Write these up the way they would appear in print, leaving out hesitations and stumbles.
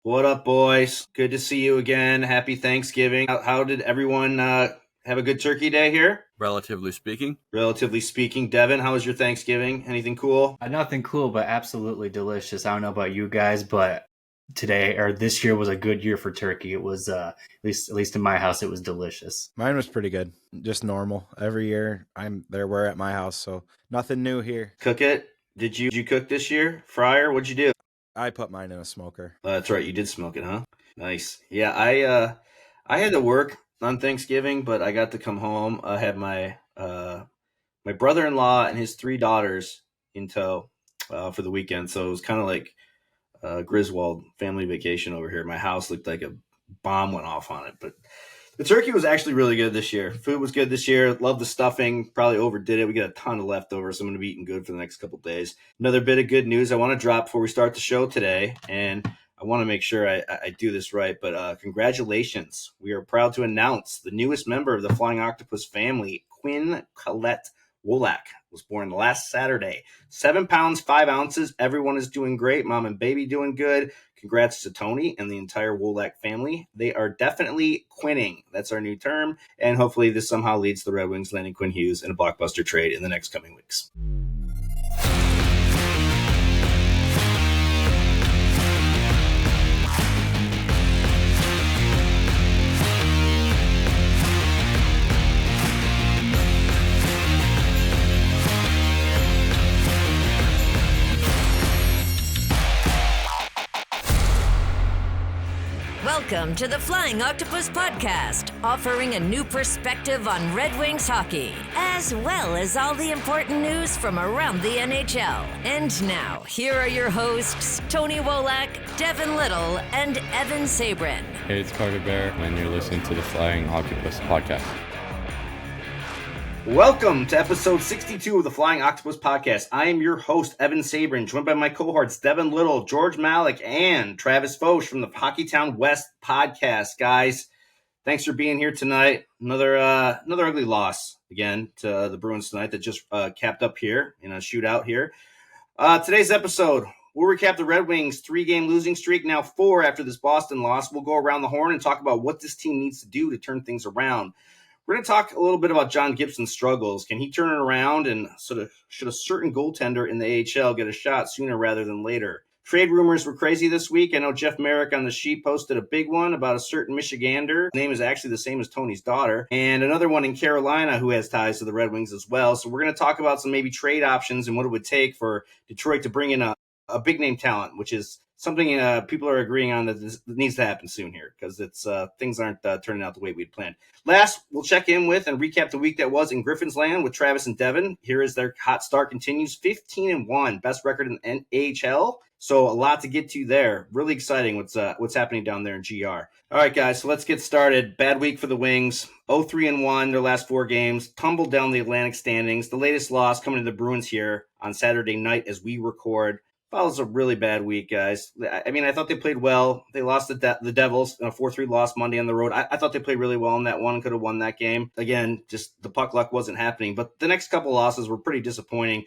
What up, boys? Good to see you again. Happy Thanksgiving. How did everyone have a good turkey day here? Relatively speaking. Relatively speaking. Devin, how was your Thanksgiving? Anything cool? Nothing cool, but absolutely delicious. I don't know about you guys, but today or this year was a good year for turkey. It was at least in my house, it was delicious. Mine was pretty good. Just normal. Every year we're at my house, so nothing new here. Cook it? Did you cook this year? Fryer? What'd you do? I put mine in a smoker. That's right. You did smoke it, huh? Nice. Yeah, I had to work on Thanksgiving, but I got to come home. I had my brother-in-law and his 3 daughters in tow for the weekend, so it was kind of like Griswold family vacation over here. My house looked like a bomb went off on it, but the turkey was actually really good this year. Food was good this year. Love the stuffing. Probably overdid it. We got a ton of leftovers, so I'm going to be eating good for the next couple of days. Another bit of good news I want to drop before we start the show today, and I want to make sure I do this right, but congratulations. We are proud to announce the newest member of the Flying Octopus family, Quinn Wolak, was born last Saturday. 7 pounds, 5 ounces. Everyone is doing great. Mom and baby doing good. Congrats to Tony and the entire Wolak family. They are definitely quinning. That's our new term. And hopefully this somehow leads the Red Wings landing Quinn Hughes in a blockbuster trade in the next coming weeks. Welcome to the Flying Octopus podcast, offering a new perspective on Red Wings hockey, as well as all the important news from around the NHL. And now, here are your hosts, Tony Wolak, Devin Little, and Evan Sabrin. Hey, it's Carter Bear, and you're listening to the Flying Octopus podcast. Welcome to episode 62 of the Flying Octopus podcast. I am your host, Evan Sabrin, joined by my cohorts, Devin Little, George Malik, and Travis Focht from the Hockeytown West podcast. Guys, thanks for being here tonight. Another ugly loss again to the Bruins tonight that just capped up here in a shootout here. Today's episode, we'll recap the Red Wings' 3-game losing streak, now 4 after this Boston loss. We'll go around the horn and talk about what this team needs to do to turn things around. We're going to talk a little bit about John Gibson's struggles. Can he turn it around, and should a certain goaltender in the AHL get a shot sooner rather than later? Trade rumors were crazy this week. I know Jeff Merrick on the sheet posted a big one about a certain Michigander. His name is actually the same as Tony's daughter. And another one in Carolina who has ties to the Red Wings as well. So we're going to talk about some maybe trade options and what it would take for Detroit to bring in a big-name talent, which is something people are agreeing on that needs to happen soon here because it's things aren't turning out the way we'd planned. Last, we'll check in with and recap the week that was in Griffins land with Travis and Devin. Here is their hot start continues, 15-1, best record in AHL. So a lot to get to there. Really exciting what's happening down there in GR. All right, guys, so let's get started. Bad week for the Wings. 0-3-1, their last 4 games. Tumbled down the Atlantic standings. The latest loss coming to the Bruins here on Saturday night as we record. Follows a really bad week, guys. I mean, I thought they played well. They lost the Devils in a 4-3 loss Monday on the road. I thought they played really well in that one. Could have won that game. Again, just the puck luck wasn't happening. But the next couple losses were pretty disappointing.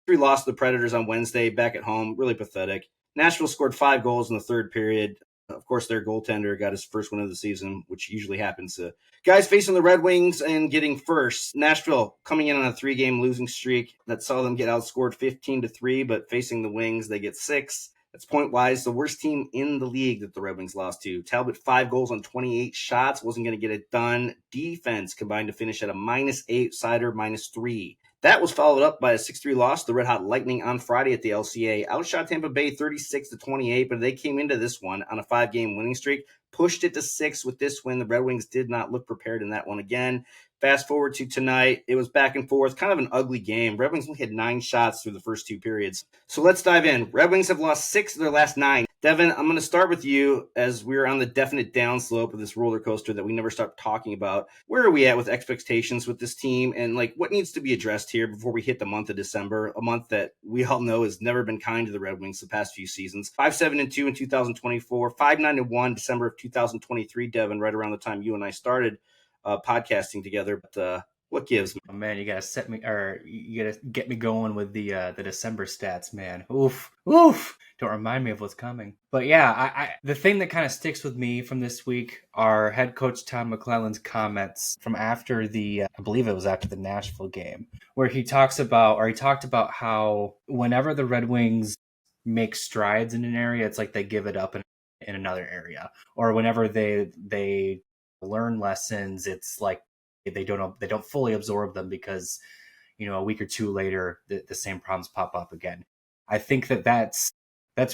3 lost to the Predators on Wednesday, back at home. Really pathetic. Nashville scored 5 goals in the third period. Of course, their goaltender got his first win of the season, which usually happens to guys facing the Red Wings and getting first. Nashville coming in on a 3-game losing streak that saw them get outscored 15-3, but facing the Wings, they get 6. That's point-wise the worst team in the league that the Red Wings lost to. Talbot, 5 goals on 28 shots, wasn't going to get it done. Defense combined to finish at a -8, Sider -3. That was followed up by a 6-3 loss to the Red Hot Lightning on Friday at the LCA. Outshot Tampa Bay 36-28, but they came into this one on a 5-game winning streak, pushed it to 6 with this win. The Red Wings did not look prepared in that one again. Fast forward to tonight, it was back and forth, kind of an ugly game. Red Wings only had 9 shots through the first 2 periods. So let's dive in. Red Wings have lost 6 of their last 9. Devin, I'm going to start with you as we're on the definite downslope of this roller coaster that we never stop talking about. Where are we at with expectations with this team, and what needs to be addressed here before we hit the month of December, a month that we all know has never been kind to the Red Wings the past few seasons? 5-7-2 in 2024, 5-9-1 December of 2023, Devin, right around the time you and I started podcasting together. But What gives? Oh, man, you gotta set me, or you gotta get me going with the December stats, man. Oof, oof. Don't remind me of what's coming. But yeah, the thing that kind of sticks with me from this week are head coach Tom McClellan's comments from after I believe it was after the Nashville game, where he talked about how whenever the Red Wings make strides in an area, it's like they give it up in another area, or whenever they learn lessons, it's like they don't fully absorb them because a week or two later the same problems pop up again. I think that's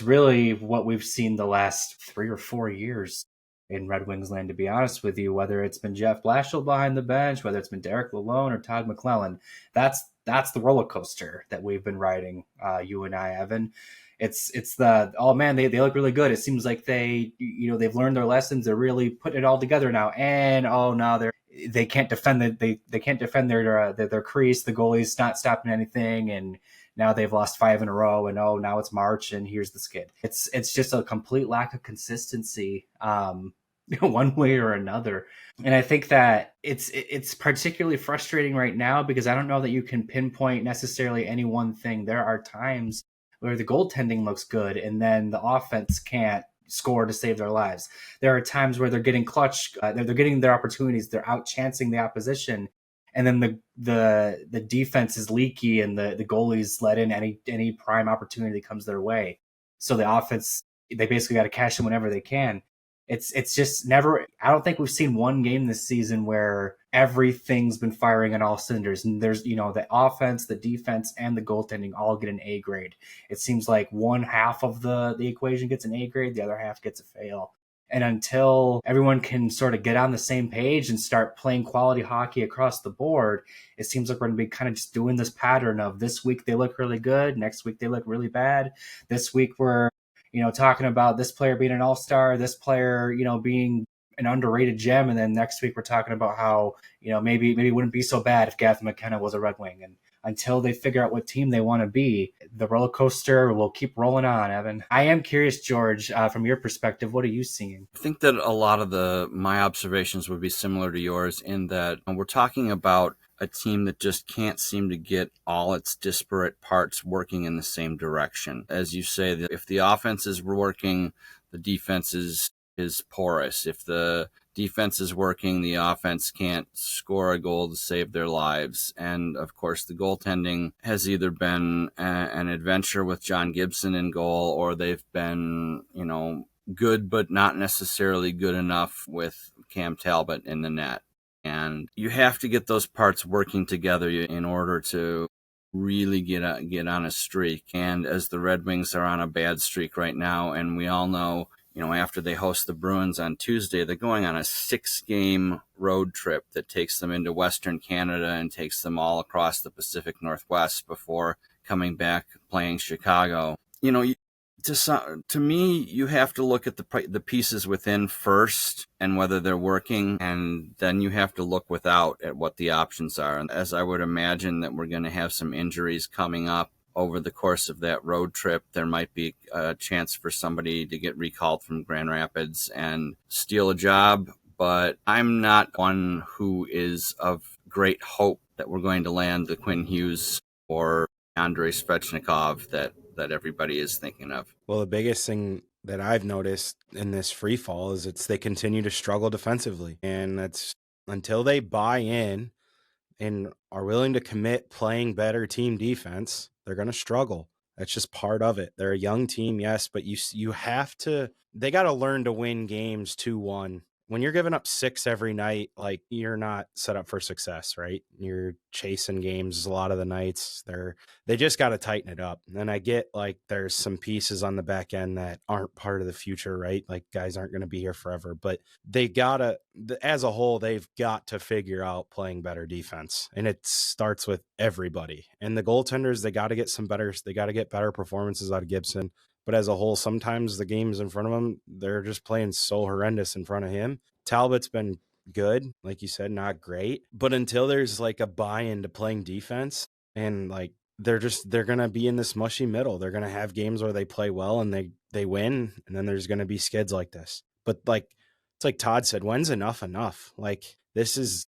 really what we've seen the last 3 or 4 years in Red Wings land, to be honest with you, whether it's been Jeff Blashill behind the bench, whether it's been Derek Lalonde or Todd McClellan. That's the roller coaster that we've been riding, you and I, Evan. It's the, oh man, they look really good. It seems like they've learned their lessons. They're really putting it all together now, and now they can't defend they can't defend their crease. The goalie's not stopping anything, and now they've lost 5 in a row. And now it's March, and here's the skid. It's just a complete lack of consistency, one way or another. And I think that it's particularly frustrating right now because I don't know that you can pinpoint necessarily any one thing. There are times where the goaltending looks good, and then the offense can't score to save their lives. There are times where they're getting clutch, they're getting their opportunities, they're out chancing the opposition, and then the defense is leaky, and the goalies let in any prime opportunity that comes their way. So the offense, they basically got to cash in whenever they can. It's just never. I don't think we've seen one game this season where everything's been firing on all cylinders, and there's the offense, the defense, and the goaltending all get an A grade. It seems like one half of the equation gets an A grade, the other half gets a fail. And until everyone can sort of get on the same page and start playing quality hockey across the board, it seems like we're going to be kind of just doing this pattern of this week they look really good, next week they look really bad. This week we're talking about this player being an all-star, this player, being an underrated gem. And then next week we're talking about how, maybe it wouldn't be so bad if Gav McKenna was a Red Wing. And until they figure out what team they want to be, the roller coaster will keep rolling on, Evan. I am curious, George, from your perspective, what are you seeing? I think that a lot of my observations would be similar to yours in that we're talking about a team that just can't seem to get all its disparate parts working in the same direction. As you say, that if the offense is working, the defense is porous. If the defense is working, the offense can't score a goal to save their lives. And of course, the goaltending has either been an adventure with John Gibson in goal, or they've been, good but not necessarily good enough with Cam Talbot in the net. And you have to get those parts working together in order to really get on a streak. And as the Red Wings are on a bad streak right now, and we all know, after they host the Bruins on Tuesday, they're going on a 6-game road trip that takes them into Western Canada and takes them all across the Pacific Northwest before coming back playing Chicago. To me, you have to look at the pieces within first and whether they're working, and then you have to look without at what the options are. And as I would imagine that we're going to have some injuries coming up over the course of that road trip, there might be a chance for somebody to get recalled from Grand Rapids and steal a job. But I'm not one who is of great hope that we're going to land the Quinn Hughes or Andrei Svechnikov that everybody is thinking of. Well, the biggest thing that I've noticed in this free fall is they continue to struggle defensively. And that's until they buy in and are willing to commit playing better team defense, they're going to struggle. That's just part of it. They're a young team, yes, but you have to, they got to learn to win games 2-1. When you're giving up 6 every night, like, you're not set up for success, right? You're chasing games a lot of the nights. They just got to tighten it up. And I get, like, there's some pieces on the back end that aren't part of the future, right? Like, guys aren't going to be here forever, but they gotta, as a whole, they've got to figure out playing better defense. And it starts with everybody. And the goaltenders, they got to get better performances out of Gibson. But as a whole, sometimes the games in front of him, they're just playing so horrendous in front of him. Talbot's been good, like you said, not great. But until there's like a buy-in to playing defense, and like they're going to be in this mushy middle. They're going to have games where they play well and they win, and then there's going to be skids like this. But like, it's like Todd said, when's enough? Like, this is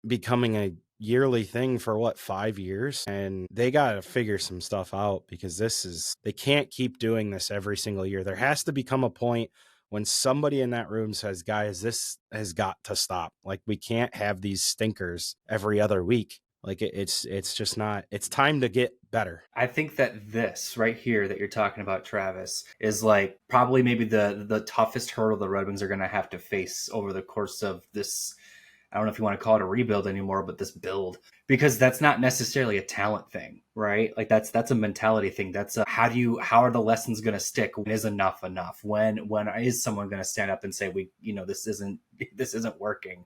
becoming yearly thing for 5 years, and they got to figure some stuff out, because they can't keep doing this every single year. There has to become a point when somebody in that room says, guys, this has got to stop. Like, we can't have these stinkers every other week. Like, it's just not, it's time to get better. I think that this right here that you're talking about, Travis, is like probably maybe the toughest hurdle the Red Wings are going to have to face over the course of this. I don't know if you want to call it a rebuild anymore, but this build, because that's not necessarily a talent thing, right? Like that's a mentality thing. That's how are the lessons going to stick? When is enough enough? When is someone going to stand up and say, this isn't working?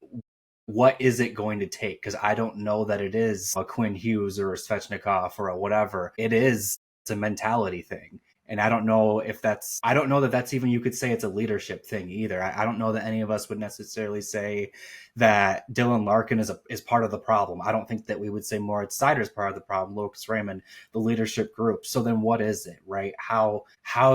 What is it going to take? Because I don't know that it is a Quinn Hughes or a Svechnikov or a whatever. It's a mentality thing. And I don't know that that's even, you could say it's a leadership thing either. I don't know that any of us would necessarily say that Dylan Larkin is part of the problem. I don't think that we would say Moritz Seider is part of the problem, Lucas Raymond, the leadership group. So then what is it, right? How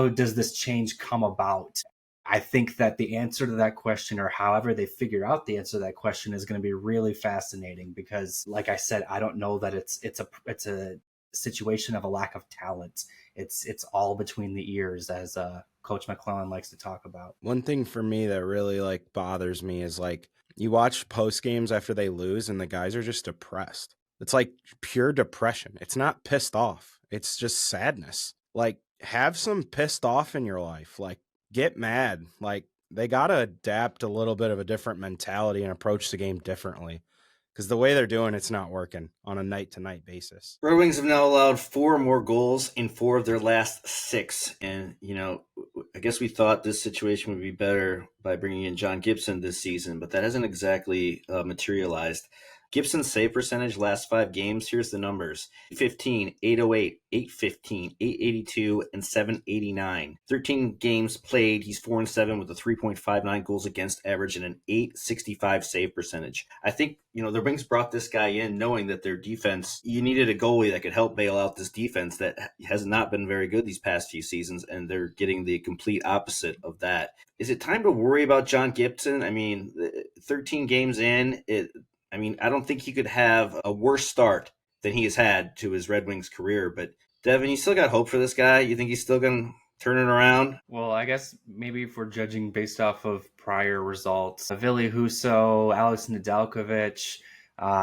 does this change come about? I think that the answer to that question, or however they figure out the answer to that question, is going to be really fascinating, because like I said, I don't know that it's a situation of a lack of talent. It's all between the ears, as Coach McClellan likes to talk about. One thing for me that really bothers me is you watch post games after they lose and the guys are just depressed. It's like pure depression. It's not pissed off. It's just sadness. Have some pissed off in your life. Get mad. They got to adapt a little bit of a different mentality and approach the game differently, because the way they're doing it's not working on a night-to-night basis. Red Wings have now allowed 4 more goals in 4 of their last 6. And, I guess we thought this situation would be better by bringing in John Gibson this season, but that hasn't exactly materialized. Gibson's save percentage last 5 games, here's the numbers: 15, 808, 815, 882, and 789. 13 games played, he's 4-7 with a 3.59 goals against average and an 865 save percentage. I think, the Wings brought this guy in knowing that their defense, you needed a goalie that could help bail out this defense that has not been very good these past few seasons, and they're getting the complete opposite of that. Is it time to worry about John Gibson? 13 games in, I don't think he could have a worse start than he has had to his Red Wings career. But, Devin, you still got hope for this guy? You think he's still going to turn it around? Well, I guess maybe if we're judging based off of prior results, Ville Husso, Alex Nedeljkovic,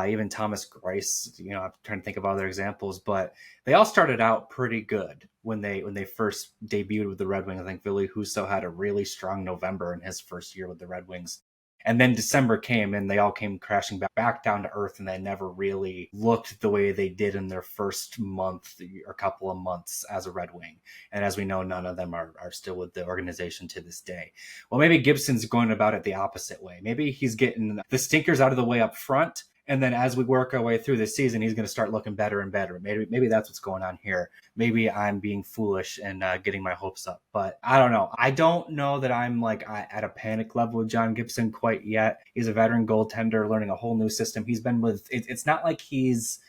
even Thomas Greiss, I'm trying to think of other examples, but they all started out pretty good when they first debuted with the Red Wings. I think Ville Husso had a really strong November in his first year with the Red Wings. And then December came and they all came crashing back down to earth, and they never really looked the way they did in their first month or couple of months as a Red Wing. And as we know, none of them are still with the organization to this day. Well, maybe Gibson's going about it the opposite way. Maybe he's getting the stinkers out of the way up front, and then as we work our way through this season, he's going to start looking better and better. Maybe that's what's going on here. Maybe I'm being foolish and getting my hopes up, but I don't know. I don't know that I'm at a panic level with John Gibson quite yet. He's a veteran goaltender learning a whole new system. He's been with, it's not like he's,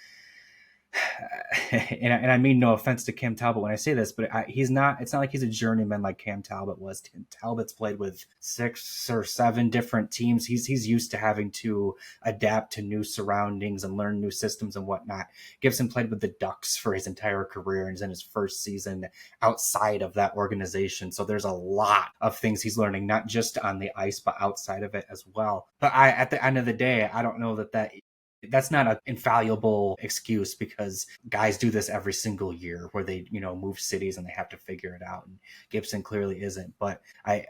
and I mean no offense to Cam Talbot when I say this, but it's not like he's a journeyman like Cam Talbot was. Cam Talbot's played with 6 or 7 different teams. He's used to having to adapt to new surroundings and learn new systems and whatnot. Gibson played with the Ducks for his entire career and is in his first season outside of that organization. So there's a lot of things he's learning, not just on the ice, but outside of it as well. But at the end of the day, I don't know that's not an infallible excuse, because guys do this every single year where they, move cities and they have to figure it out. And Gibson clearly isn't, but I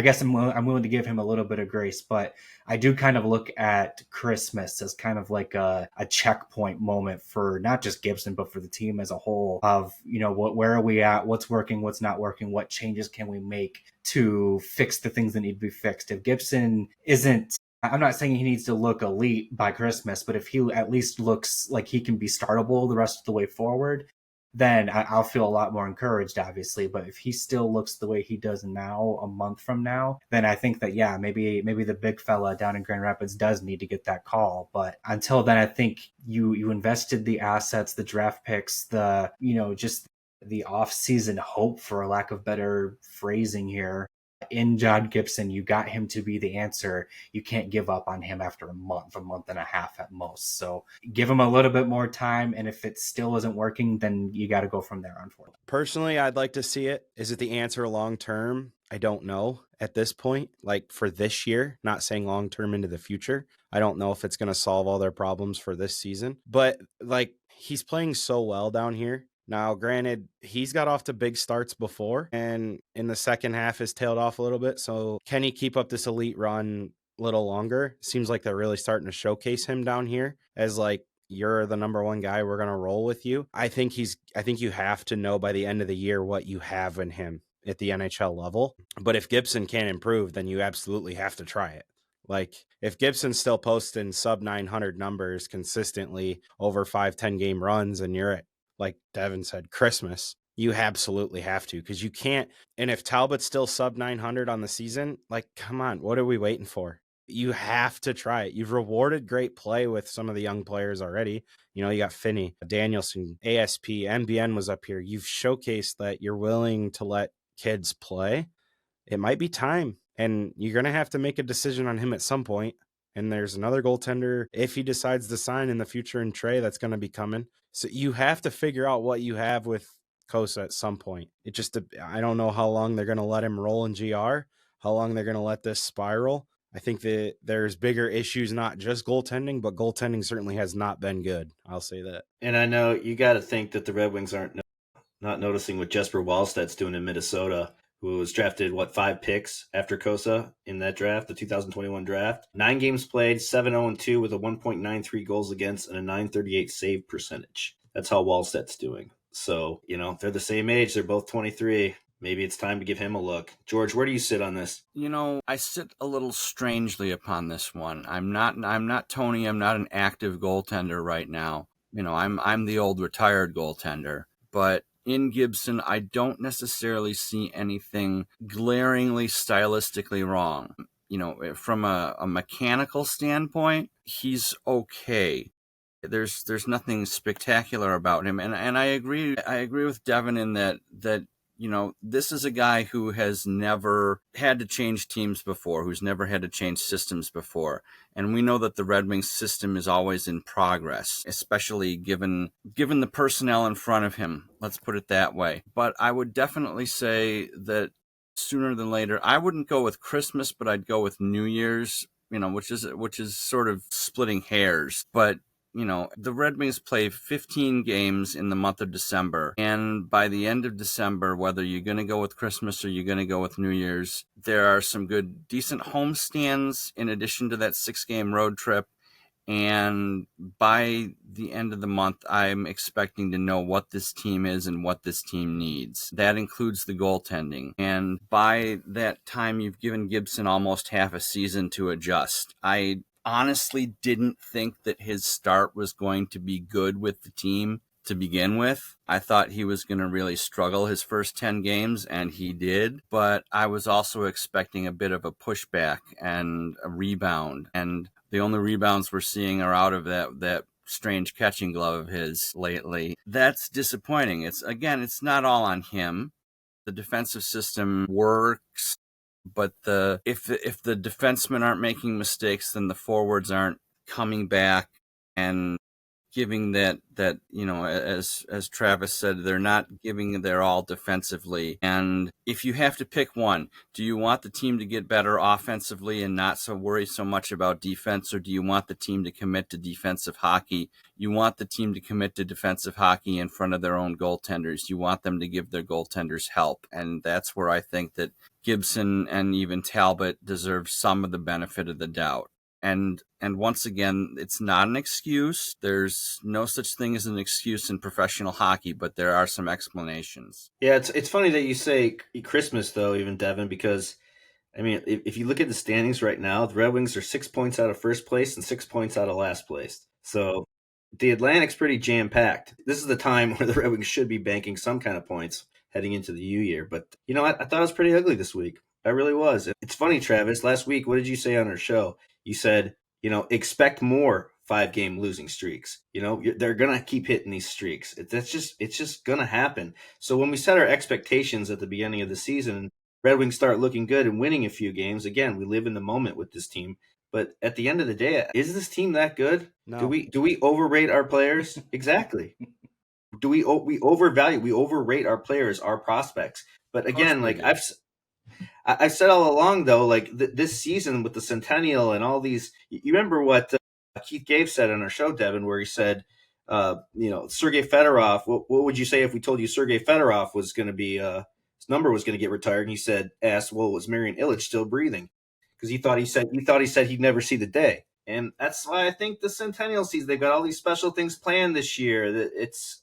guess I'm willing to give him a little bit of grace, but I do kind of look at Christmas as kind of like a checkpoint moment for not just Gibson, but for the team as a whole of, where are we at? What's working? What's not working? What changes can we make to fix the things that need to be fixed? If Gibson isn't, I'm not saying he needs to look elite by Christmas, but if he at least looks like he can be startable the rest of the way forward, then I'll feel a lot more encouraged, obviously. But if he still looks the way he does now, a month from now, then I think that, maybe the big fella down in Grand Rapids does need to get that call. But until then, I think you invested the assets, the draft picks, just the off-season hope, for a lack of better phrasing here, in John Gibson. You got him to be the answer. You can't give up on him after a month and a half at most. So give him a little bit more time, and if it still isn't working, then you got to go from there, unfortunately. Personally, I'd like to see it. Is it the answer long term? I don't know at this point. Like for this year, not saying long term into the future. I don't know if it's going to solve all their problems for this season, but like he's playing so well down here. Now, granted, he's got off to big starts before, and in the second half has tailed off a little bit. So can he keep up this elite run a little longer? Seems like they're really starting to showcase him down here as like, you're the number one guy. We're going to roll with you. I think you have to know by the end of the year what you have in him at the NHL level. But if Gibson can't improve, then you absolutely have to try it. Like if Gibson's still posting sub 900 numbers consistently over 5-10 game runs, and you're at, like Devin said, Christmas, you absolutely have to, because you can't. And if Talbot's still sub 900 on the season, like, come on, what are we waiting for? You have to try it. You've rewarded great play with some of the young players already. You know, you got Finney, Danielson, ASP, MBN was up here. You've showcased that you're willing to let kids play. It might be time, and you're going to have to make a decision on him at some point. And there's another goaltender, if he decides to sign in the future in Trey, that's going to be coming. So you have to figure out what you have with Cossa at some point. I don't know how long they're going to let him roll in GR, how long they're going to let this spiral. I think that there's bigger issues, not just goaltending, but goaltending certainly has not been good. I'll say that. And I know you got to think that the Red Wings aren't not noticing what Jesper Wallstedt's doing in Minnesota, who was drafted, 5 picks after Cossa in that draft, the 2021 draft. 9 games played, 7-0-2 with a 1.93 goals against and a 938 save percentage. That's how Wallstedt's doing. So, you know, they're the same age. They're both 23. Maybe it's time to give him a look. George, where do you sit on this? You know, I sit a little strangely upon this one. I'm not Tony. I'm not an active goaltender right now. You know, I'm the old retired goaltender. But in Gibson, I don't necessarily see anything glaringly stylistically wrong. You know, from a mechanical standpoint, he's okay. There's nothing spectacular about him, and I agree with Devin in that you know, this is a guy who has never had to change teams before, who's never had to change systems before. And we know that the Red Wings system is always in progress, especially given the personnel in front of him. Let's put it that way. But I would definitely say that sooner than later, I wouldn't go with Christmas, but I'd go with New Year's, you know, which is sort of splitting hairs. But you know, the Red Wings play 15 games in the month of December. And by the end of December, whether you're going to go with Christmas or you're going to go with New Year's, there are some good, decent homestands in addition to that 6-game road trip. And by the end of the month, I'm expecting to know what this team is and what this team needs. That includes the goaltending. And by that time, you've given Gibson almost half a season to adjust. I honestly didn't think that his start was going to be good with the team to begin with. I thought he was going to really struggle his first 10 games, and he did. But I was also expecting a bit of a pushback and a rebound. And the only rebounds we're seeing are out of that strange catching glove of his lately. That's disappointing. It's not all on him. The defensive system works. But if the defensemen aren't making mistakes, then the forwards aren't coming back and giving that you know, as Travis said, they're not giving their all defensively. And if you have to pick one, do you want the team to get better offensively and not worry so much about defense, or do you want the team to commit to defensive hockey? You want the team to commit to defensive hockey in front of their own goaltenders. You want them to give their goaltenders help. And that's where I think that Gibson and even Talbot deserve some of the benefit of the doubt. And once again, it's not an excuse. There's no such thing as an excuse in professional hockey, but there are some explanations. Yeah, it's funny that you say Christmas, though, even Devin, because, I mean, if you look at the standings right now, the Red Wings are 6 points out of first place and 6 points out of last place. So the Atlantic's pretty jam-packed. This is the time where the Red Wings should be banking some kind of points heading into the new year. But, you know, I thought it was pretty ugly this week. I really was. It's funny, Travis, last week, what did you say on our show? You said, you know, expect more 5-game losing streaks. You know, they're going to keep hitting these streaks. It's just going to happen. So when we set our expectations at the beginning of the season, Red Wings start looking good and winning a few games. Again, we live in the moment with this team. But at the end of the day, is this team that good? No. Do we overrate our players? Exactly. Do we overrate our players, our prospects? But again, like I've said all along, though, like this season with the Centennial and all these, you remember what Keith Gave said on our show, Devin, where he said, Sergei Fedorov, what would you say if we told you Sergei Fedorov was going to be, his number was going to get retired? And he asked, well, was Marian Illich still breathing? Because he thought he said he'd never see the day. And that's why I think the Centennial season, they've got all these special things planned this year.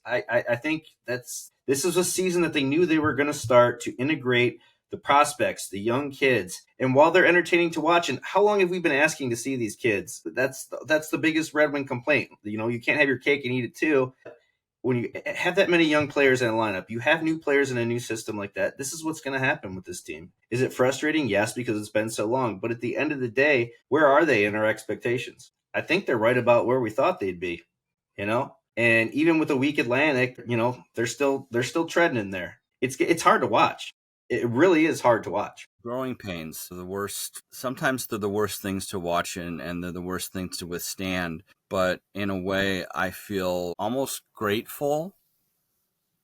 I think this is a season that they knew they were going to start to integrate the prospects, the young kids. And while they're entertaining to watch, and how long have we been asking to see these kids? That's the biggest Red Wing complaint. You can't have your cake and eat it too. When you have that many young players in a lineup, you have new players in a new system like that. This is what's going to happen with this team. Is it frustrating? Yes, because it's been so long. But at the end of the day, where are they in our expectations? I think they're right about where we thought they'd be, And even with a weak Atlantic, they're still treading in there. It's hard to watch. It really is hard to watch. Growing pains are the worst. Sometimes they're the worst things to watch and they're the worst things to withstand. But in a way, I feel almost grateful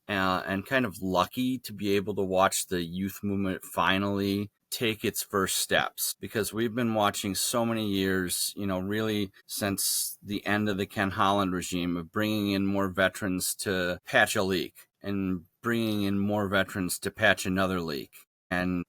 and kind of lucky to be able to watch the youth movement finally take its first steps, because we've been watching so many years, really since the end of the Ken Holland regime, of bringing in more veterans to patch a leak and bringing in more veterans to patch another leak. And,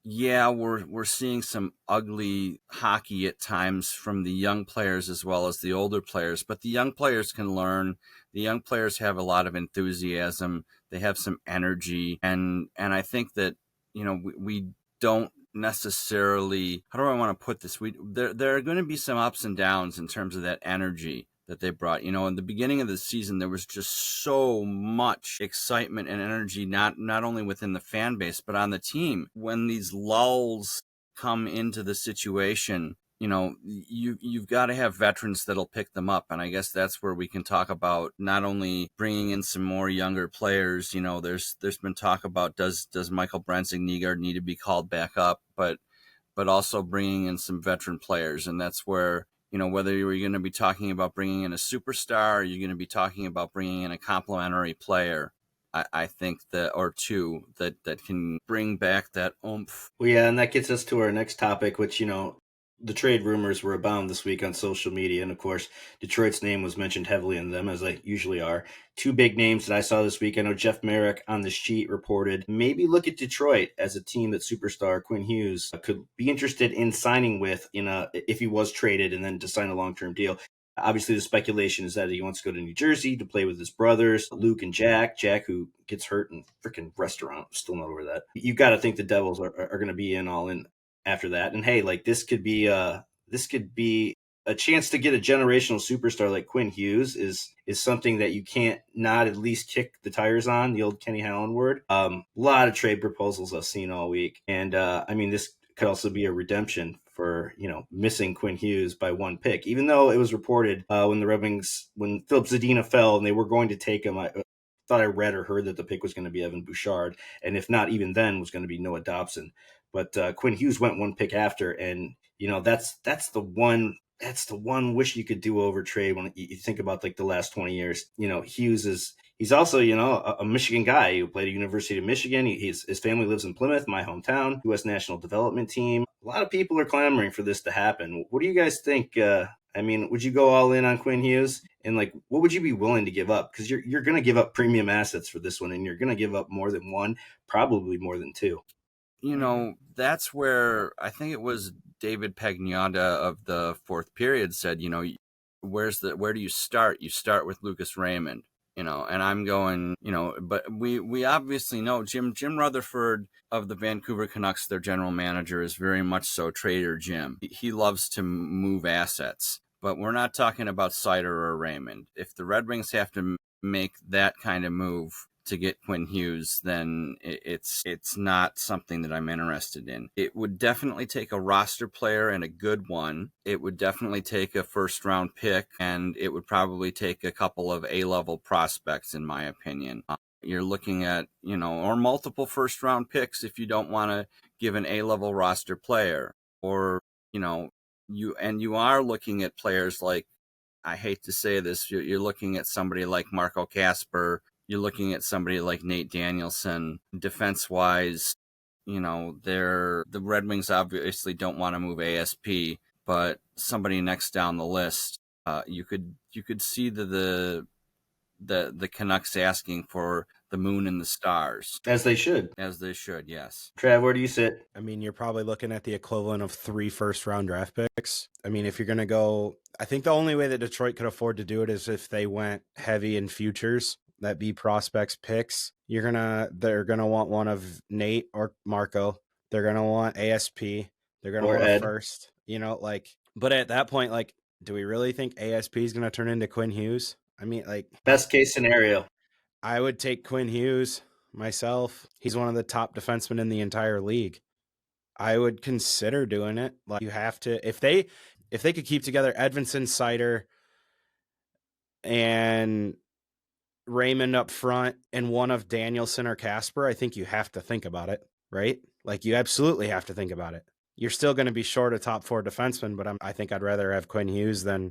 we're seeing some ugly hockey at times from the young players as well as the older players, but the young players can learn. The young players have a lot of enthusiasm. They have some energy. And I think that, we don't necessarily, how do I want to put this? There are going to be some ups and downs in terms of that energy that they brought. In the beginning of the season, there was just so much excitement and energy, not only within the fan base, but on the team. When these lulls come into the situation, you've got to have veterans that'll pick them up. And I guess that's where we can talk about not only bringing in some more younger players. There's been talk about does Michael Brenzig-Nygaard need to be called back up, but also bringing in some veteran players. And that's where, whether you're going to be talking about bringing in a superstar or you're going to be talking about bringing in a complementary player, I think that, or two, that can bring back that oomph. Well, yeah, and that gets us to our next topic, which, the trade rumors were abound this week on social media. And of course, Detroit's name was mentioned heavily in them, as they usually are. Two big names that I saw this week. I know Jeff Merrick on the sheet reported maybe look at Detroit as a team that superstar Quinn Hughes could be interested in signing with if he was traded and then to sign a long-term deal. Obviously, the speculation is that he wants to go to New Jersey to play with his brothers, Luke and Jack. Jack, who gets hurt in a freaking restaurant. Still not over that. You got to think the Devils are going to be in all in after that. And hey, like this could be a chance to get a generational superstar like Quinn Hughes is something that you can't not at least kick the tires on, the old Kenny Hallen word. A lot of trade proposals I've seen all week. And this could also be a redemption for, missing Quinn Hughes by one pick, even though it was reported when the Red Wings, when Philip Zadina fell and they were going to take him, I thought I read or heard that the pick was going to be Evan Bouchard. And if not, even then was going to be Noah Dobson. But Quinn Hughes went one pick after, and that's the one wish you could do over trade when you think about like the last 20 years. Hughes he's also a Michigan guy who played at University of Michigan. His family lives in Plymouth, my hometown. U.S. National Development Team. A lot of people are clamoring for this to happen. What do you guys think? Would you go all in on Quinn Hughes? And what would you be willing to give up? Because you're going to give up premium assets for this one, and you're going to give up more than one, probably more than two. That's where I think it was David Pagnotta of the Fourth Period said, where do you start? You start with Lucas Raymond, and I'm going, but we obviously know Jim Rutherford of the Vancouver Canucks, their general manager, is very much so Trader Jim. He loves to move assets, but we're not talking about Sider or Raymond. If the Red Wings have to make that kind of move to get Quinn Hughes, then it's not something that I'm interested in. It would definitely take a roster player and a good one. It would definitely take a first round pick, and it would probably take a couple of A-level prospects, in my opinion. You're looking at, or multiple first round picks if you don't want to give an A-level roster player, or, you are looking at players like, I hate to say this, you're looking at somebody like Marco Casper, you're looking at somebody like Nate Danielson. Defense-wise, the Red Wings obviously don't want to move ASP, but somebody next down the list, you could see the Canucks asking for the moon and the stars. As they should. Yes. Trav, where do you sit? I mean, you're probably looking at the equivalent of 3 first-round draft picks. I mean, if you're going to go, I think the only way that Detroit could afford to do it is if they went heavy in futures, that be prospects picks. They're going to want one of Nate or Marco. They're going to want ASP. They're going to want a first, but at that point, do we really think ASP is going to turn into Quinn Hughes? I mean, best case scenario. I would take Quinn Hughes myself. He's one of the top defensemen in the entire league. I would consider doing it. You have to, if they could keep together Edvinsson, Seider, and Raymond up front and one of Danielson or Casper, I think you have to think about it, right? You absolutely have to think about it. You're still going to be short a top 4 defenseman, but I think I'd rather have Quinn Hughes than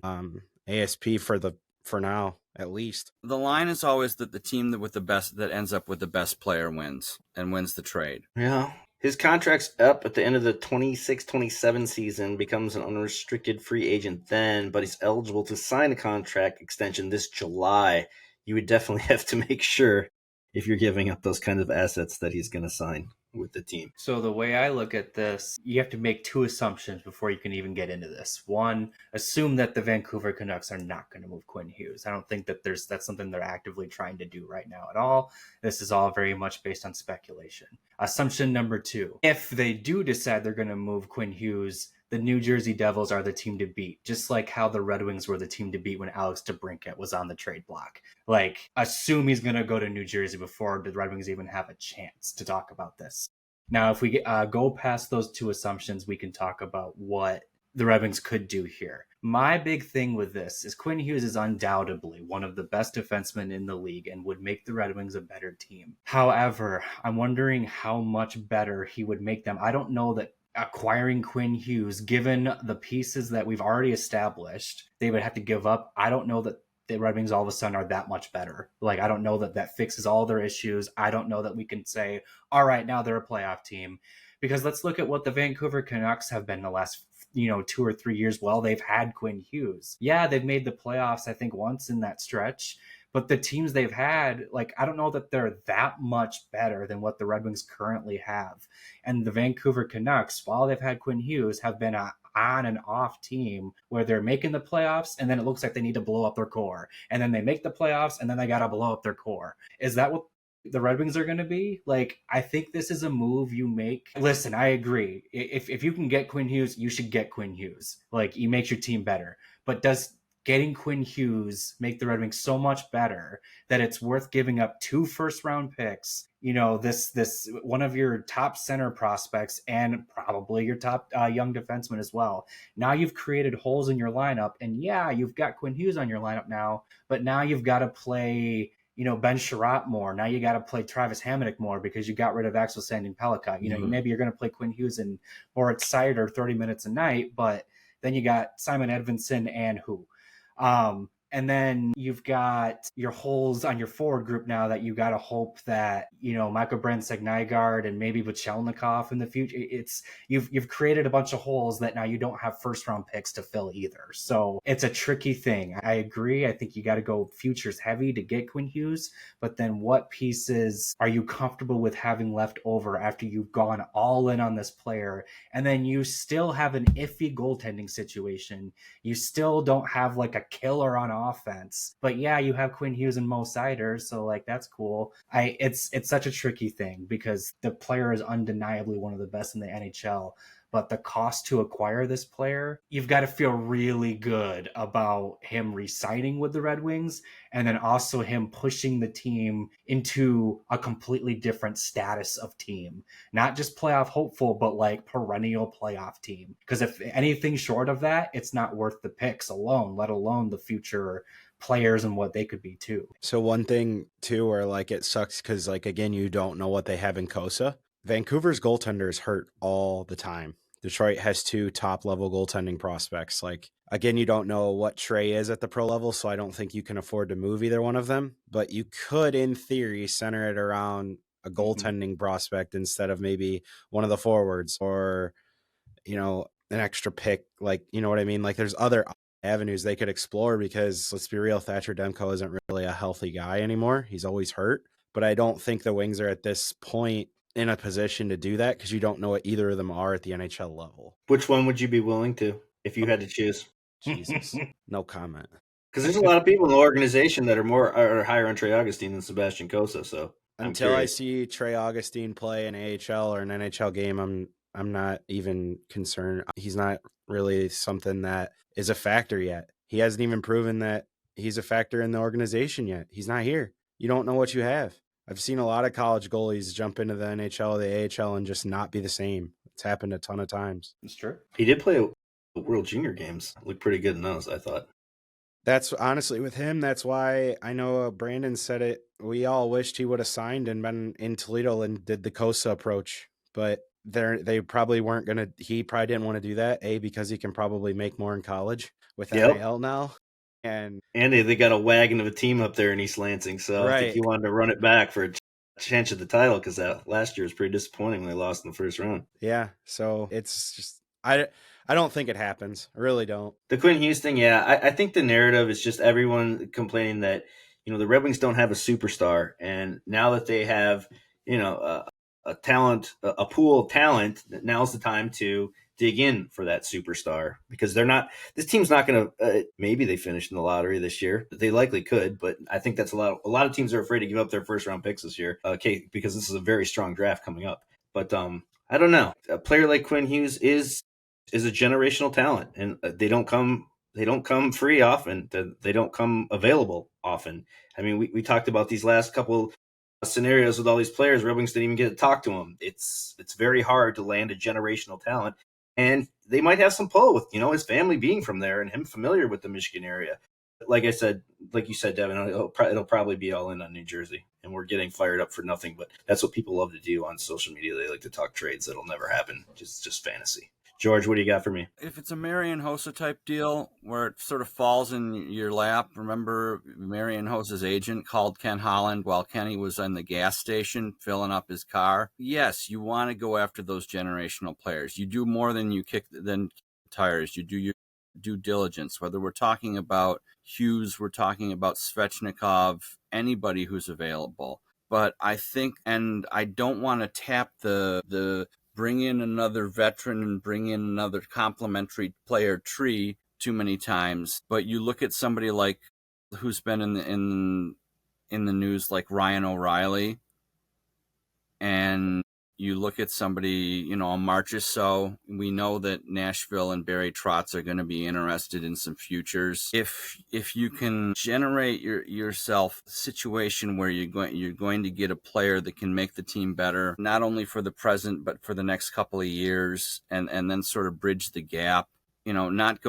ASP for now, at least. The line is always that the team that ends up with the best player wins the trade. Yeah. His contract's up at the end of the 26-27 season, becomes an unrestricted free agent then, but he's eligible to sign a contract extension this July. You would definitely have to make sure, if you're giving up those kinds of assets, that he's going to sign with the team. So the way I look at this, you have to make 2 assumptions before you can even get into this. One, assume that the Vancouver Canucks are not going to move Quinn Hughes. I don't think that that's something they're actively trying to do right now at all. This is all very much based on speculation. Assumption number 2, if they do decide they're going to move Quinn Hughes, the New Jersey Devils are the team to beat, just like how the Red Wings were the team to beat when Alex DeBrincat was on the trade block. Assume he's going to go to New Jersey before the Red Wings even have a chance to talk about this. Now, if we go past those 2 assumptions, we can talk about what the Red Wings could do here. My big thing with this is Quinn Hughes is undoubtedly one of the best defensemen in the league and would make the Red Wings a better team. However, I'm wondering how much better he would make them. I don't know that acquiring Quinn Hughes, given the pieces that we've already established, they would have to give up. I don't know that the Red Wings all of a sudden are that much better. I don't know that fixes all their issues. I don't know that we can say, all right, now they're a playoff team. Because let's look at what the Vancouver Canucks have been the last 2 or 3 years. Well, they've had Quinn Hughes. Yeah, they've made the playoffs, I think, once in that stretch. But the teams they've had, I don't know that they're that much better than what the Red Wings currently have. And the Vancouver Canucks, while they've had Quinn Hughes, have been a on and off team where they're making the playoffs and then it looks like they need to blow up their core. And then they make the playoffs and then they got to blow up their core. Is that what the Red Wings are going to be? I think this is a move you make. Listen, I agree. If you can get Quinn Hughes, you should get Quinn Hughes. He makes your team better. But does getting Quinn Hughes make the Red Wings so much better that it's worth giving up 2 first-round picks, this one of your top center prospects and probably your top young defenseman as well? Now you've created holes in your lineup, and yeah, you've got Quinn Hughes on your lineup now, but now you've got to play Ben Sherratt more. Now you got to play Travis Hamonic more because you got rid of Axel Sandin-Pellikka. Maybe you're going to play Quinn Hughes and Moritz Seider 30 minutes a night, but then you got Simon Edvinsson and who? And then you've got your holes on your forward group now that you got to hope that, Michael Nygaard and maybe Vachelnikov in the future. You've created a bunch of holes that now you don't have first round picks to fill either. So it's a tricky thing. I agree. I think you got to go futures heavy to get Quinn Hughes, but then what pieces are you comfortable with having left over after you've gone all in on this player? And then you still have an iffy goaltending situation. You still don't have a killer on offense, but yeah, you have Quinn Hughes and Mo Seider, so that's cool. It's such a tricky thing because the player is undeniably one of the best in the NHL, but the cost to acquire this player, you've got to feel really good about him re-signing with the Red Wings, and then also him pushing the team into a completely different status of team. Not just playoff hopeful, but like perennial playoff team. Because if anything short of that, it's not worth the picks alone, let alone the future players and what they could be too. So one thing too, where like it sucks because like again, you don't know what they have in Cossa. Vancouver's goaltenders hurt all the time. Detroit has 2 top level goaltending prospects. Like again, you don't know what Trey is at the pro level, so I don't think you can afford to move either one of them. But you could, in theory, center it around a goaltending prospect instead of maybe one of the forwards or, you know, an extra pick. Like, you know what I mean? Like there's other avenues they could explore because let's be real, Thatcher Demko isn't really a healthy guy anymore. He's always hurt. But I don't think the Wings are at this point in a position to do that because you don't know what either of them are at the NHL level. Which one would you be willing to if you had to choose? Jesus. No comment. Because there's a lot of people in the organization that are higher on Trey Augustine than Sebastian Cossa. So until I see Trey Augustine play an AHL or an NHL game, I'm not even concerned. He's not really something that is a factor yet. He hasn't even proven that he's a factor in the organization yet. He's not here. You don't know what you have. I've seen a lot of college goalies jump into the NHL or the AHL and just not be the same. It's happened a ton of times. It's true. He did play World Junior games. Looked pretty good in those, I thought. That's honestly with him. That's why I know Brandon said it. We all wished he would have signed and been in Toledo and did the Cossa approach, but they probably weren't going to. He probably didn't want to do that. Because he can probably make more in college with NIL now. And they got a wagon of a team up there in East Lansing, so right. I think he wanted to run it back for a chance at the title because that last year was pretty disappointing when they lost in the first round. Yeah, so it's just I don't think it happens. I really don't. The Quinn Hughes thing, yeah, I think the narrative is just everyone complaining that the Red Wings don't have a superstar, and now that they have a talent, a pool of talent, now's the time to dig in for that superstar because this team's not going to, maybe they finish in the lottery this year. They likely could, but I think that's a lot of teams are afraid to give up their first round picks this year. Because this is a very strong draft coming up, but I don't know. A player like Quinn Hughes is a generational talent, and they don't come free often. They don't come available often. I mean, we talked about these last couple scenarios with all these players. Red Wings didn't even get to talk to them. It's very hard to land a generational talent. And they might have some pull with, his family being from there and him familiar with the Michigan area. Like you said, Devin, it'll probably be all in on New Jersey. And we're getting fired up for nothing. But that's what people love to do on social media. They like to talk trades that'll never happen. Just fantasy. George, what do you got for me? If it's a Marian Hossa type deal where it sort of falls in your lap, remember Marian Hossa's agent called Ken Holland while Kenny was in the gas station filling up his car. Yes, you want to go after those generational players. You do more than you kick tires. You do your due diligence. Whether we're talking about Hughes, we're talking about Svechnikov, anybody who's available. But I think, and I don't want to tap the bring in another veteran and bring in another complementary player tree too many times. But you look at somebody like who's been in the news, like Ryan O'Reilly, and you look at somebody, a March or so. We know that Nashville and Barry Trotz are going to be interested in some futures. If you can generate yourself a situation where you're going to get a player that can make the team better, not only for the present but for the next couple of years, and then sort of bridge the gap. Not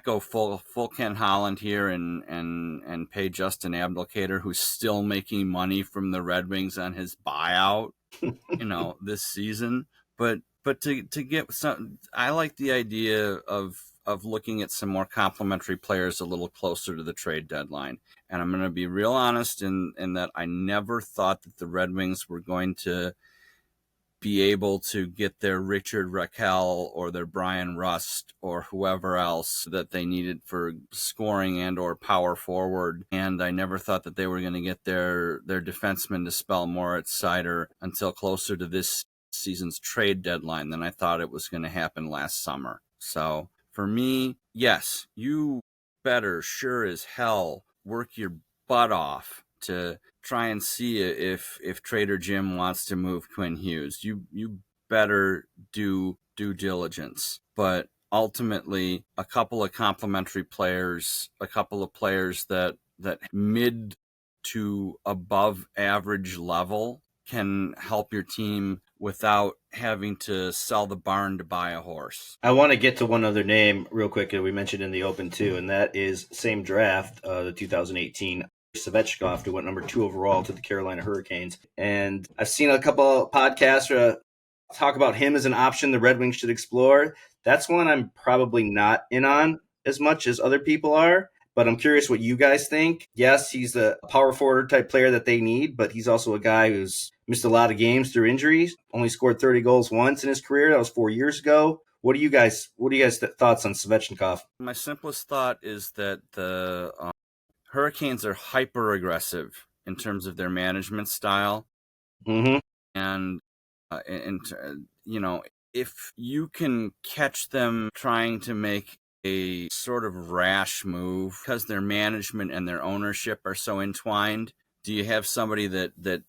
go full Ken Holland here and pay Justin Abdelkader, who's still making money from the Red Wings on his buyout. This season, but to get some, I like the idea of looking at some more complementary players a little closer to the trade deadline. And I'm going to be real honest in that I never thought that the Red Wings were going to be able to get their Richard Raquel or their Brian Rust or whoever else that they needed for scoring and or power forward. And I never thought that they were going to get their defenseman to spell Moritz Seider until closer to this season's trade deadline than I thought it was going to happen last summer. So for me, yes, you better sure as hell work your butt off to try and see if Trader Jim wants to move Quinn Hughes. You better do due diligence. But ultimately, a couple of complementary players, a couple of players that mid to above average level can help your team without having to sell the barn to buy a horse. I want to get to one other name real quick that we mentioned in the open too, and that is same draft, the 2018 Sebastian Cossa, who went number 2 overall to the Carolina Hurricanes. And I've seen a couple of podcasts talk about him as an option the Red Wings should explore. That's one I'm probably not in on as much as other people are. But I'm curious what you guys think. Yes, he's the power forward type player that they need, but he's also a guy who's missed a lot of games through injuries. Only scored 30 goals once in his career. That was 4 years ago. What do you guys thoughts on Sebastian Cossa? My simplest thought is that the Hurricanes are hyper aggressive in terms of their management style, and if you can catch them trying to make a sort of rash move because their management and their ownership are so entwined, do you have somebody that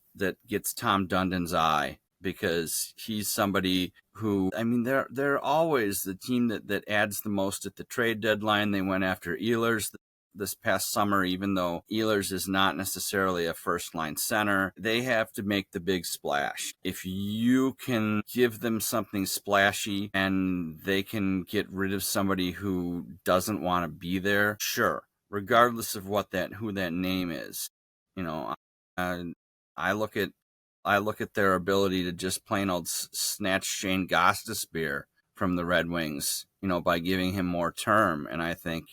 gets Tom Dundon's eye? Because he's somebody who, I mean, they're always the team that adds the most at the trade deadline. They went after Ehlers this past summer, even though Ehlers is not necessarily a first-line center. They have to make the big splash. If you can give them something splashy and they can get rid of somebody who doesn't want to be there, sure, regardless of who that name is. I look at their ability to just plain old snatch Shane Gostisbehere from the Red Wings, by giving him more term. And I think,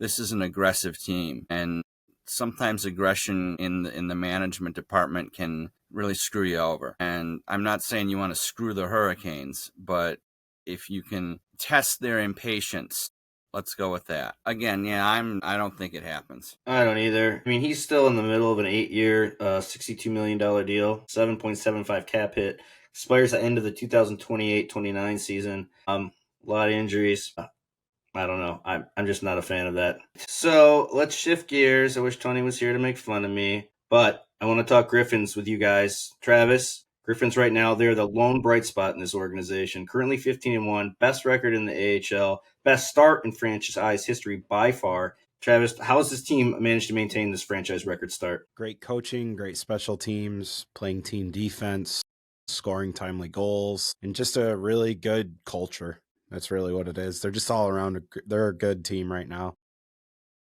this is an aggressive team, and sometimes aggression in the management department can really screw you over. And I'm not saying you want to screw the Hurricanes, but if you can test their impatience, let's go with that. Again, I don't think it happens. I don't either. I mean, he's still in the middle of an 8-year, $62 million deal, 7.75 cap hit. Expires at the end of the 2028-29 season. A lot of injuries. I don't know. I'm just not a fan of that. So let's shift gears. I wish Tony was here to make fun of me, but I want to talk Griffins with you guys. Travis, Griffins right now, they're the lone bright spot in this organization. Currently 15-1, best record in the AHL, best start in franchise history by far. Travis, how has this team managed to maintain this franchise record start? Great coaching, great special teams, playing team defense, scoring timely goals, and just a really good culture. That's really what it is. They're just all around. They're a good team right now.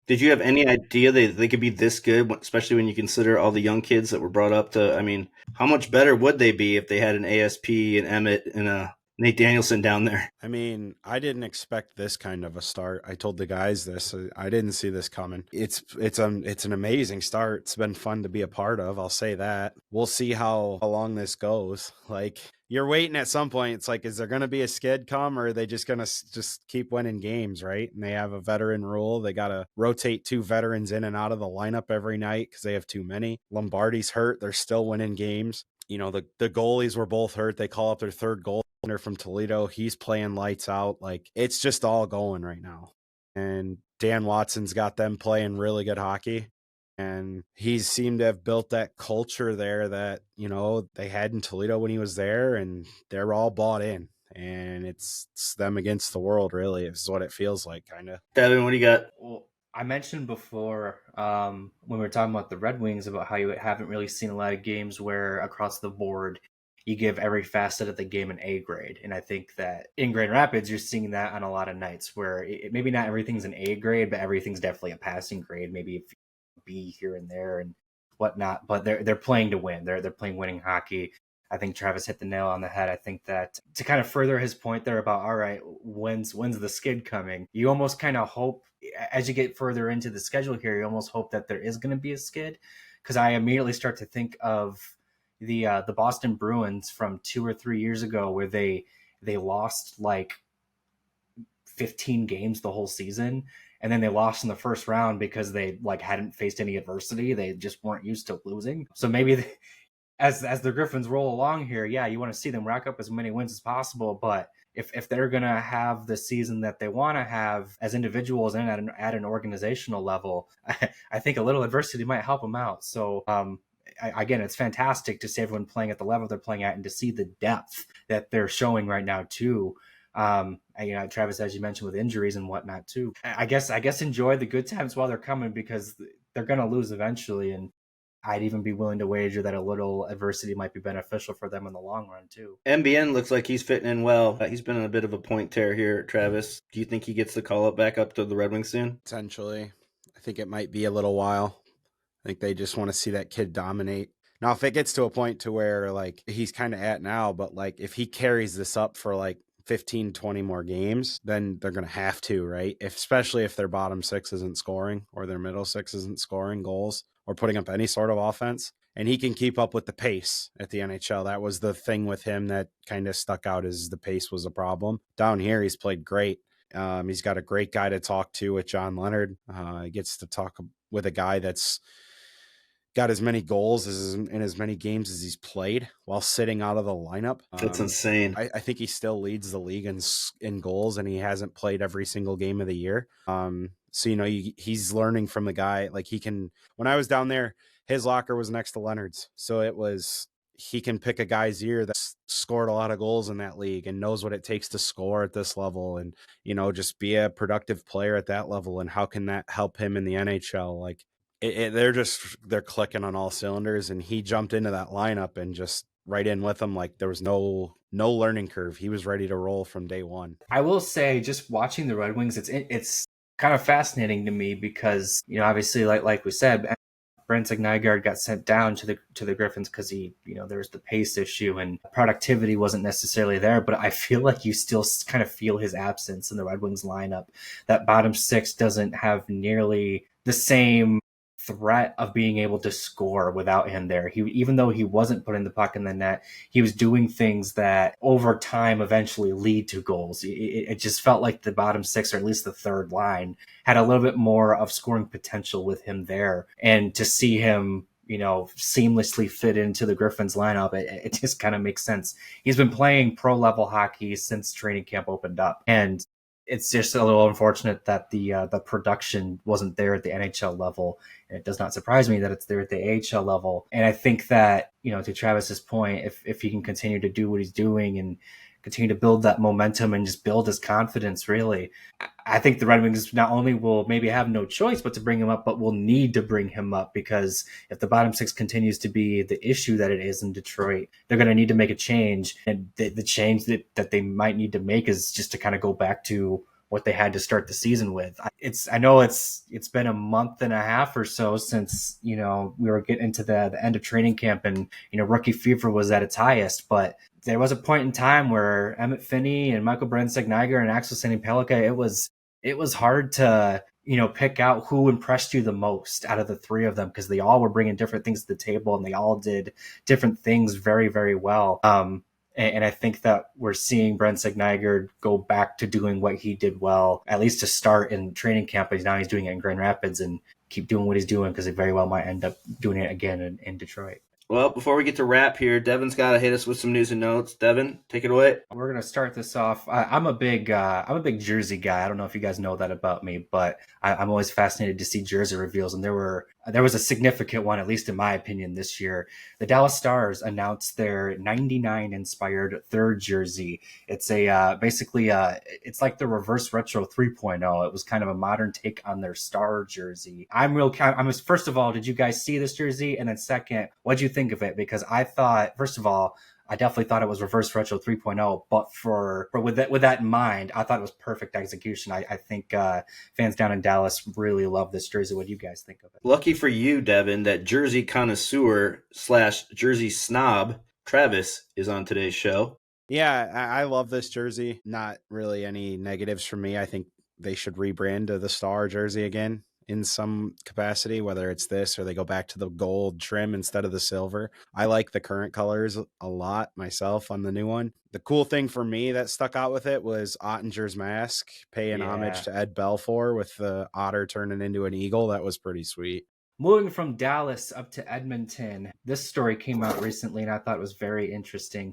Did you have any idea they could be this good, especially when you consider all the young kids that were brought up to, I mean, how much better would they be if they had an ASP and Emmett and Nate Danielson down there? I mean, I didn't expect this kind of a start. I told the guys this. I didn't see this coming. It's an amazing start. It's been fun to be a part of. I'll say that. We'll see how long this goes. Like, you're waiting at some point. It's like, is there going to be a skid come, or are they just going to just keep winning games, right? And they have a veteran rule. They got to rotate 2 veterans in and out of the lineup every night because they have too many. Lombardi's hurt. They're still winning games. The goalies were both hurt. They call up their third goal from Toledo. He's playing lights out. Like, it's just all going right now. And Dan Watson's got them playing really good hockey. And he seemed to have built that culture there that, they had in Toledo when he was there, and they're all bought in. And it's them against the world, really, is what it feels like, kind of. Devin, what do you got? Well, I mentioned before when we were talking about the Red Wings about how you haven't really seen a lot of games where across the board you give every facet of the game an A grade. And I think that in Grand Rapids, you're seeing that on a lot of nights where maybe not everything's an A grade, but everything's definitely a passing grade. Maybe if B here and there and whatnot, but they're playing to win. They're playing winning hockey. I think Travis hit the nail on the head. I think that to kind of further his point there about, all right, when's the skid coming? You almost kind of hope as you get further into the schedule here, you almost hope that there is going to be a skid, because I immediately start to think of the Boston Bruins from 2 or 3 years ago where they lost like 15 games the whole season. And then they lost in the first round because they hadn't faced any adversity. They just weren't used to losing. So maybe as the Griffins roll along here, you want to see them rack up as many wins as possible. But if they're going to have the season that they want to have as individuals and at an organizational level, I think a little adversity might help them out. So again, it's fantastic to see everyone playing at the level they're playing at and to see the depth that they're showing right now too. And, Travis, as you mentioned, with injuries and whatnot too, I guess enjoy the good times while they're coming, because they're going to lose eventually. And I'd even be willing to wager that a little adversity might be beneficial for them in the long run too. MBN looks like he's fitting in well. He's been on a bit of a point tear here, Travis. Do you think he gets the call up back up to the Red Wings soon? Potentially. I think it might be a little while. I think they just want to see that kid dominate. Now, if it gets to a point to where like he's kind of at now, but like if he carries this up for like 15, 20 more games, then they're going to have to, right? Especially if their bottom six isn't scoring or their middle six isn't scoring goals or putting up any sort of offense. And he can keep up with the pace at the NHL. That was the thing with him that kind of stuck out, is the pace was a problem. Down here, he's played great. He's got a great guy to talk to with John Leonard. He gets to talk with a guy that's got as many goals in as many games as he's played while sitting out of the lineup. That's insane. I think he still leads the league in goals, and he hasn't played every single game of the year. So, he's learning from the guy. Like when I was down there, his locker was next to Leonard's. So he can pick a guy's ear that's scored a lot of goals in that league and knows what it takes to score at this level and, just be a productive player at that level. And how can that help him in the NHL? Like, they're clicking on all cylinders, and he jumped into that lineup and just right in with them. Like there was no learning curve. He was ready to roll from day one. I will say, just watching the Red Wings, it's kind of fascinating to me because, obviously like we said, Brent Nygaard got sent down to the Griffins because there was the pace issue and productivity wasn't necessarily there. But I feel like you still kind of feel his absence in the Red Wings lineup. That bottom six doesn't have nearly the same threat of being able to score without him there. Even though he wasn't putting the puck in the net, he was doing things that over time eventually lead to goals. It just felt like the bottom six, or at least the third line, had a little bit more of scoring potential with him there. And to see him, seamlessly fit into the Griffins lineup, it just kind of makes sense. He's been playing pro level hockey since training camp opened up, and it's just a little unfortunate that the production wasn't there at the NHL level. And it does not surprise me that it's there at the AHL level. And I think that, to Travis's point, if he can continue to do what he's doing and continue to build that momentum and just build his confidence, really, I think the Red Wings not only will maybe have no choice but to bring him up, but will need to bring him up, because if the bottom six continues to be the issue that it is in Detroit, they're going to need to make a change. And the change that they might need to make is just to kind of go back to what they had to start the season with. I know it's been a month and a half or so since, we were getting into the end of training camp and, rookie fever was at its highest, but there was a point in time where Emmett Finney and Michael Nygaard and Axel Sandin-Pellikka, it was hard to, pick out who impressed you the most out of the three of them, because they all were bringing different things to the table and they all did different things very, very well. And I think that we're seeing Brent Nygaard go back to doing what he did well, at least to start in training camp. But now he's doing it in Grand Rapids, and keep doing what he's doing, because he very well might end up doing it again in Detroit. Well, before we get to wrap here, Devin's got to hit us with some news and notes. Devin, take it away. We're going to start this off. I'm a big jersey guy. I don't know if you guys know that about me, but I'm always fascinated to see jersey reveals. And there was a significant one, at least in my opinion, this year. The Dallas Stars announced their 99 inspired third jersey. It's it's like the reverse retro 3.0. It was kind of a modern take on their Star jersey. First of all, did you guys see this jersey? And then second, what'd you think of it? Because I thought, first of all, I definitely thought it was reverse retro 3.0, but with that in mind, I thought it was perfect execution. I think fans down in Dallas really love this jersey. What do you guys think of it? Lucky for you, Devin, that jersey connoisseur / jersey snob Travis is on today's show. Yeah, I love this jersey. Not really any negatives from me. I think they should rebrand to the Star jersey again in some capacity, whether it's this or they go back to the gold trim instead of the silver. I like the current colors a lot myself on the new one. The cool thing for me that stuck out with it was Ottinger's mask, paying homage to Ed Belfour with the otter turning into an eagle. That was pretty sweet. Moving from Dallas up to Edmonton, this story came out recently and I thought it was very interesting.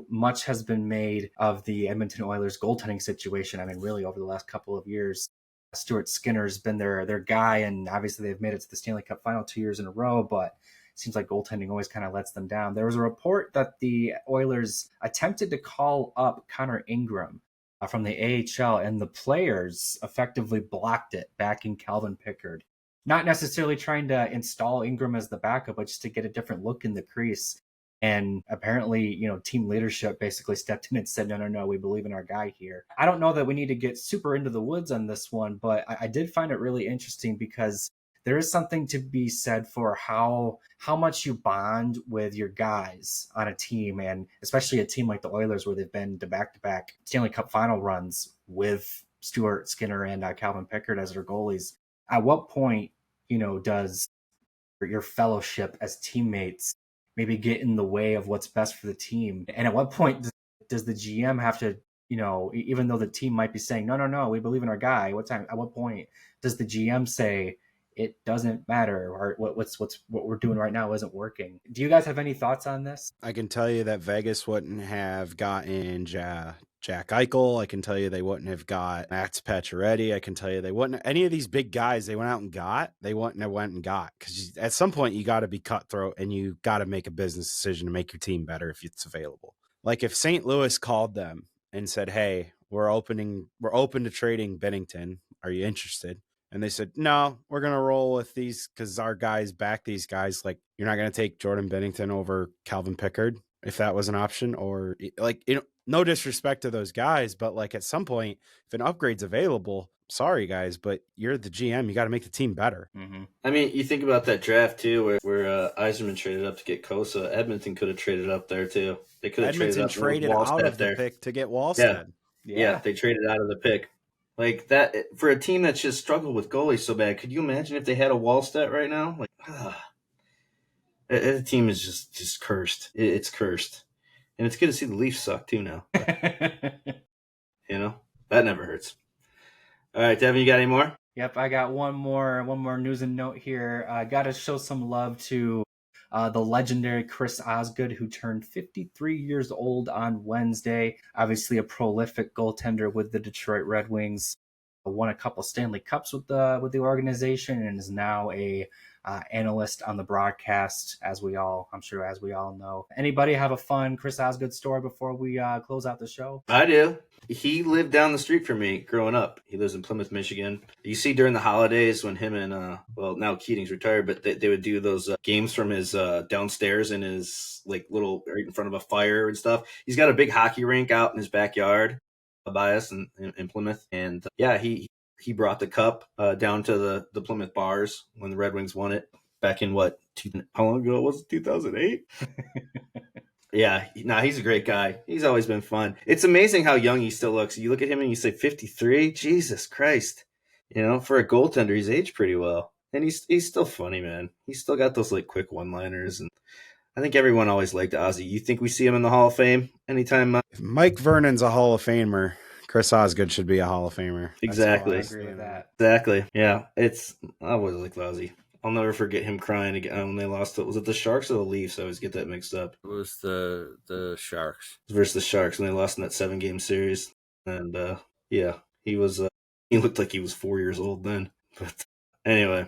Much has been made of the Edmonton Oilers goaltending situation. I mean, really over the last couple of years. Stuart Skinner's been their guy, and obviously they've made it to the Stanley Cup final 2 years in a row, but seems like goaltending always kind of lets them down. There was a report that the Oilers attempted to call up Connor Ingram from the AHL, and the players effectively blocked it, backing Calvin Pickard. Not necessarily trying to install Ingram as the backup, but just to get a different look in the crease. And apparently, team leadership basically stepped in and said, no, we believe in our guy here. I don't know that we need to get super into the woods on this one, but I did find it really interesting because there is something to be said for how much you bond with your guys on a team, and especially a team like the Oilers where they've been to back-to-back Stanley Cup final runs with Stuart Skinner and Calvin Pickard as their goalies. At what point, does your fellowship as teammates maybe get in the way of what's best for the team? And at what point does the GM have to, even though the team might be saying, no, we believe in our guy, at what point does the GM say, it doesn't matter, or what we're doing right now isn't working? Do you guys have any thoughts on this? I can tell you that Vegas wouldn't have gotten Jack Eichel. I can tell you they wouldn't have got Max Pacioretty. I can tell you they wouldn't, any of these big guys they went out and got, they wouldn't have went and got, because at some point you got to be cutthroat and you got to make a business decision to make your team better if it's available. Like if St. Louis called them and said, hey, we're open to trading Bennington. Are you interested? And they said, no, we're going to roll with these because our guys back these guys. Like, you're not going to take Jordan Bennington over Calvin Pickard if that was an option, or no disrespect to those guys, but like at some point, if an upgrade's available, sorry guys, but you're the GM. You got to make the team better. Mm-hmm. I mean, you think about that draft too, where Yzerman traded up to get Cossa. Edmonton could have traded up there too. They could have traded out of the pick to get Wallstead. Yeah, they traded out of the pick. Like that, for a team that's just struggled with goalies so bad, could you imagine if they had a Wallstedt right now? Like, the team is just cursed. It's cursed. And it's good to see the Leafs suck too now. That never hurts. All right, Devin, you got any more? Yep, I got one more news and note here. I got to show some love to the legendary Chris Osgood, who turned 53 years old on Wednesday. Obviously a prolific goaltender with the Detroit Red Wings. Won a couple Stanley Cups with the organization, and is now a analyst on the broadcast, as we all know. Anybody have a fun Chris Osgood story before we close out the show? I do. He lived down the street from me growing up. He lives in Plymouth, Michigan. You see during the holidays when him and, now Keating's retired, but they would do those games from his downstairs in his little, right in front of a fire and stuff. He's got a big hockey rink out in his backyard by us in Plymouth. And he brought the cup down to the Plymouth bars when the Red Wings won it back in how long ago was it? 2008? Yeah, he's a great guy. He's always been fun. It's amazing how young he still looks. You look at him and you say 53. Jesus Christ. For a goaltender, he's aged pretty well. And he's still funny, man. He's still got those quick one-liners. And I think everyone always liked Ozzy. You think we see him in the Hall of Fame anytime? If Mike Vernon's a Hall of Famer, Chris Osgood should be a Hall of Famer. Exactly. I agree with that. Exactly. Yeah. I always like Ozzy. I'll never forget him crying again when they lost it. Was it the Sharks or the Leafs? I always get that mixed up. It was the Sharks. Versus the Sharks, and they lost in that 7-game series. And, he was he looked like he was 4 years old then. But anyway.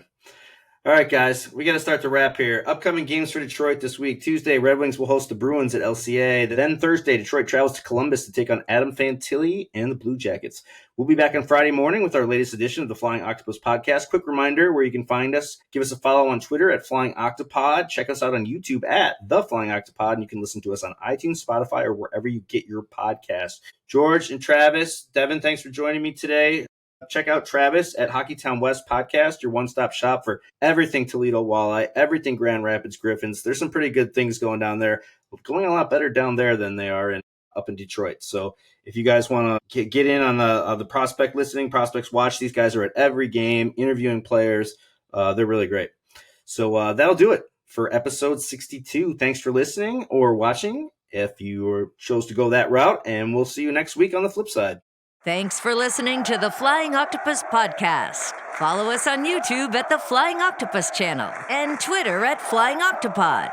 All right, guys, we got to start to wrap here. Upcoming games for Detroit this week. Tuesday, Red Wings will host the Bruins at LCA. Then Thursday, Detroit travels to Columbus to take on Adam Fantilli and the Blue Jackets. We'll be back on Friday morning with our latest edition of the Flying Octopus podcast. Quick reminder where you can find us. Give us a follow on Twitter at Flying Octopod. Check us out on YouTube at The Flying Octopod. And you can listen to us on iTunes, Spotify, or wherever you get your podcasts. George and Travis, Devin, thanks for joining me today. Check out Travis at Hockeytown West podcast, your one-stop shop for everything Toledo Walleye, everything Grand Rapids Griffins. There's some pretty good things going down there. Going a lot better down there than they are up in Detroit. So if you guys want to get in on the prospect listening, prospects watch, these guys are at every game, interviewing players. They're really great. So that'll do it for episode 62. Thanks for listening or watching if you chose to go that route, and we'll see you next week on the flip side. Thanks for listening to the Flying Octopus podcast. Follow us on YouTube at the Flying Octopus channel and Twitter at Flying Octopod.